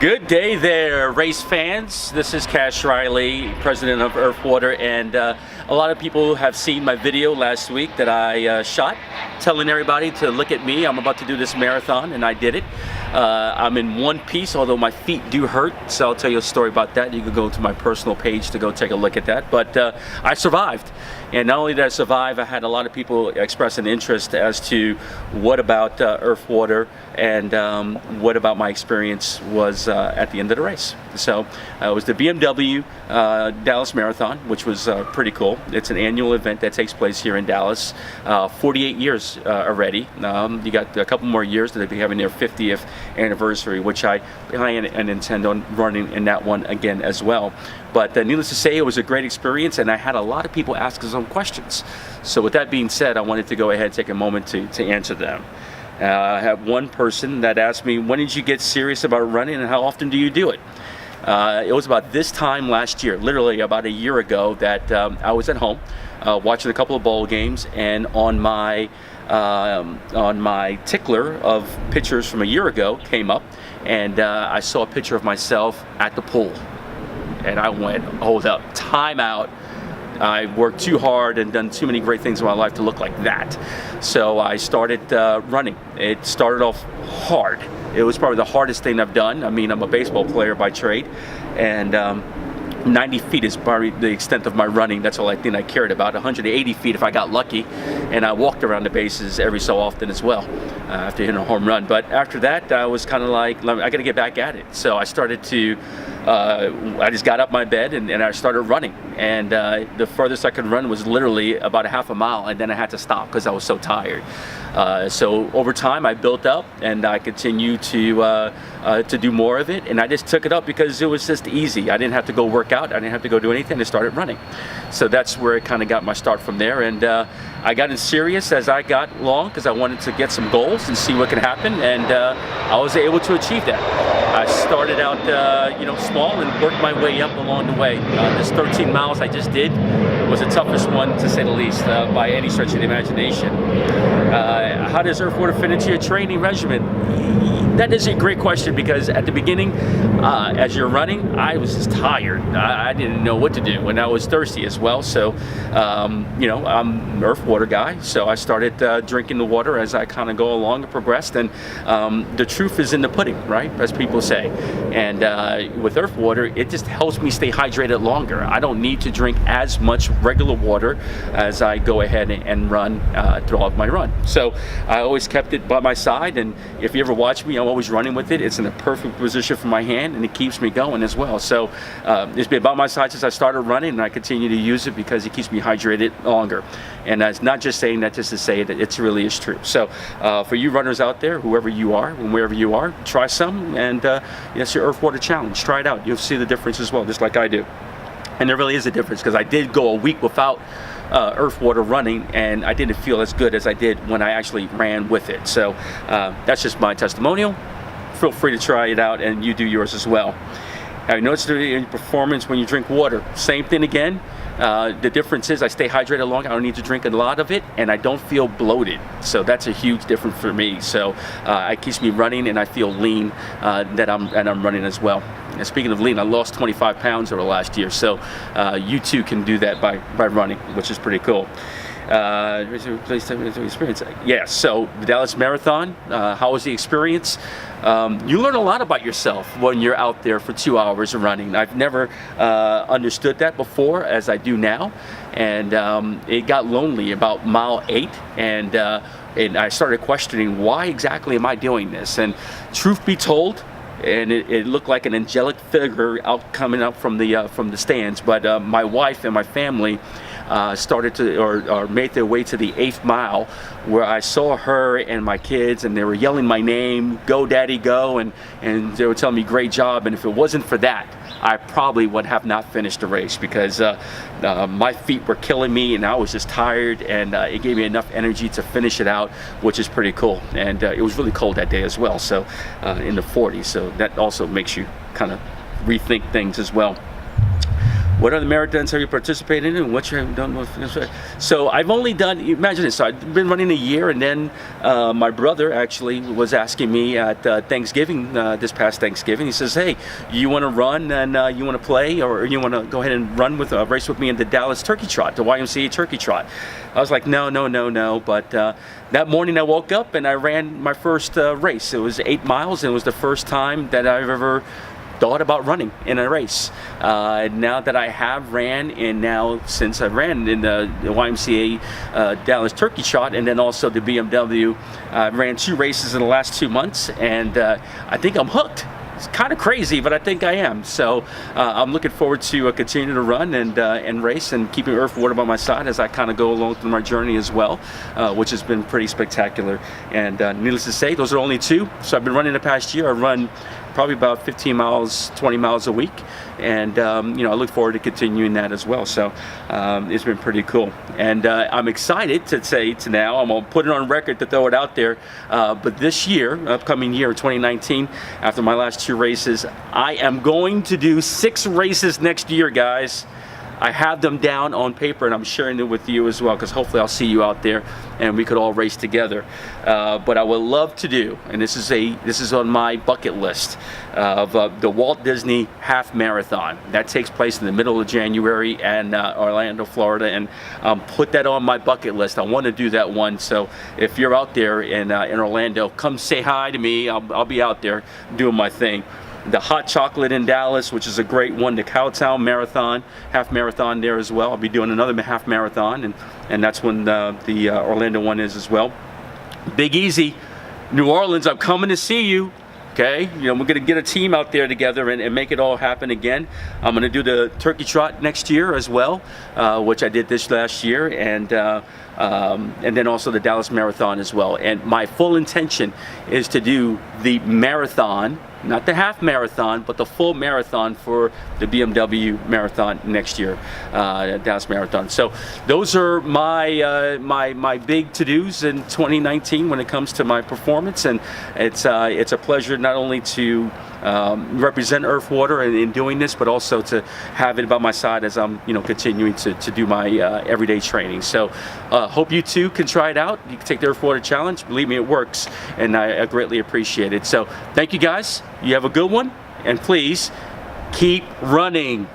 Good day there, race fans. This is Cash Riley, president of EarthWater, and a lot of people have seen my video last week that I shot telling everybody to look at me. I'm about to do this marathon, and I did it. I'm in one piece, although my feet do hurt, so I'll tell you a story about that. You can go to my personal page to go take a look at that. But I survived, and not only did I survive, I had a lot of people express an interest as to what about EarthWater and what about my experience was at the end of the race. So it was the BMW Dallas Marathon, which was pretty cool. It's an annual event that takes place here in Dallas. 48 years already. You got a couple more years that they'll be having their 50th anniversary, which I plan and intend on running in that one again as well. But needless to say, it was a great experience, and I had a lot of people ask us some questions. So with that being said, I wanted to go ahead and take a moment to answer them. I have one person that asked me, when did you get serious about running and how often do you do it? It was about this time last year, literally about a year ago, that I was at home watching a couple of bowl games, and on my tickler of pictures from a year ago came up, and I saw a picture of myself at the pool, and I went, hold up, time out. I worked too hard and done too many great things in my life to look like that. So I started running. It started off hard. It was probably the hardest thing I've done. I mean, I'm a baseball player by trade, and 90 feet is probably the extent of my running. That's all I think I cared about. 180 feet if I got lucky, and I walked around the bases every so often as well after hitting a home run. But after that, I was kind of like, I got to get back at it. So I started to, I just got up my bed and I started running. And the furthest I could run was literally about a half a mile, and then I had to stop because I was so tired. So over time, I built up, and I continued to do more of it, and I just took it up because it was just easy. I didn't have to go work out. I didn't have to go do anything. I started running. So that's where it kind of got my start from there. And I got in serious as I got along because I wanted to get some goals and see what could happen, and I was able to achieve that. I started out small and worked my way up along the way. This 13 miles I just did was the toughest one, to say the least, by any stretch of the imagination. How does EarthWater fit into your training regimen? That is a great question, because at the beginning, as you're running, I was just tired. I didn't know what to do, and I was thirsty as well. So, I'm an EarthWater guy, so I started drinking the water as I kind of go along and progressed. And the truth is in the pudding, right, as people say. And with EarthWater, it just helps me stay hydrated longer. I don't need to drink as much regular water as I go ahead and run throughout my run. So I always kept it by my side, and if you ever watch me, I'm always running with it. It's in a perfect position for my hand, and it keeps me going as well. So it's been by my side since I started running, and I continue to use it because it keeps me hydrated longer. And that's not just saying that just to say that it really is true. So for you runners out there, whoever you are and wherever you are, try some, and it's your EarthWater challenge. Try it out. You'll see the difference as well, just like I do. And there really is a difference, because I did go a week without EarthWater running, and I didn't feel as good as I did when I actually ran with it. So that's just my testimonial. Feel free to try it out, and you do yours as well. Have you noticed in performance when you drink water? Same thing again. The difference is I stay hydrated long. I don't need to drink a lot of it, and I don't feel bloated. So that's a huge difference for me. So it keeps me running, and I feel lean that I'm running as well. And speaking of lean, I lost 25 pounds over the last year. So you too can do that by running, which is pretty cool. Experience. Yeah, so the Dallas Marathon, how was the experience? You learn a lot about yourself when you're out there for 2 hours of running. I've never understood that before as I do now, and it got lonely about mile 8, and I started questioning, why exactly am I doing this? And truth be told, and it looked like an angelic figure coming up from the stands, but my wife and my family started to or made their way to the 8th mile, where I saw her and my kids, and they were yelling my name, "Go Daddy, go," and they were telling me great job. And if it wasn't for that, I probably would have not finished the race, because my feet were killing me, and I was just tired, and it gave me enough energy to finish it out, which is pretty cool. And it was really cold that day as well, so in the 40s, so that also makes you kind of rethink things as well. what other marathons have you participated in, and what you have done? So I've only done, imagine this, so I've been running a year, and then my brother actually was asking me at Thanksgiving, this past Thanksgiving, he says, hey, you want to run and you want to play, or you want to go ahead and run with race with me in the Dallas Turkey Trot, the YMCA Turkey Trot. I was like, no, but that morning I woke up and I ran my first race. It was 8 miles, and it was the first time that I've ever thought about running in a race. Now that I have ran, and now since I ran in the YMCA Dallas Turkey Trot, and then also the BMW, I ran 2 races in the last 2 months, and I think I'm hooked. It's kind of crazy, but I think I am. So I'm looking forward to continuing to run and race, and keeping EarthWater by my side as I kind of go along through my journey as well, which has been pretty spectacular. And needless to say, those are only 2. So I've been running the past year. I run probably about 15 miles, 20 miles a week, and you know, I look forward to continuing that as well. So it's been pretty cool, and I'm excited to say now, I'm gonna put it on record to throw it out there, but this year, upcoming year 2019, after my last 2 races, I am going to do 6 races next year, guys. I have them down on paper, and I'm sharing it with you as well, because hopefully I'll see you out there and we could all race together. But I would love to do, and this is on my bucket list, of the Walt Disney Half Marathon. That takes place in the middle of January in Orlando, Florida, and put that on my bucket list. I want to do that one. So if you're out there in Orlando, come say hi to me. I'll be out there doing my thing. The Hot Chocolate in Dallas, which is a great one. The Cowtown Marathon, half marathon there as well. I'll be doing another half marathon, and that's when the Orlando one is as well. Big Easy, New Orleans, I'm coming to see you. Okay, you know, we're gonna get a team out there together and make it all happen again. I'm gonna do the Turkey Trot next year as well, which I did this last year, and then also the Dallas Marathon as well. And my full intention is to do the marathon, not the half marathon, but the full marathon for the BMW Marathon next year, Dallas Marathon. So those are my my big to-dos in 2019 when it comes to my performance, and it's a pleasure not only to represent EarthWater in doing this, but also to have it by my side as I'm, you know, continuing to do my everyday training. So hope you too can try it out. You can take the EarthWater challenge. Believe me, it works, and I greatly appreciate it. So thank you guys. You have a good one, and please keep running.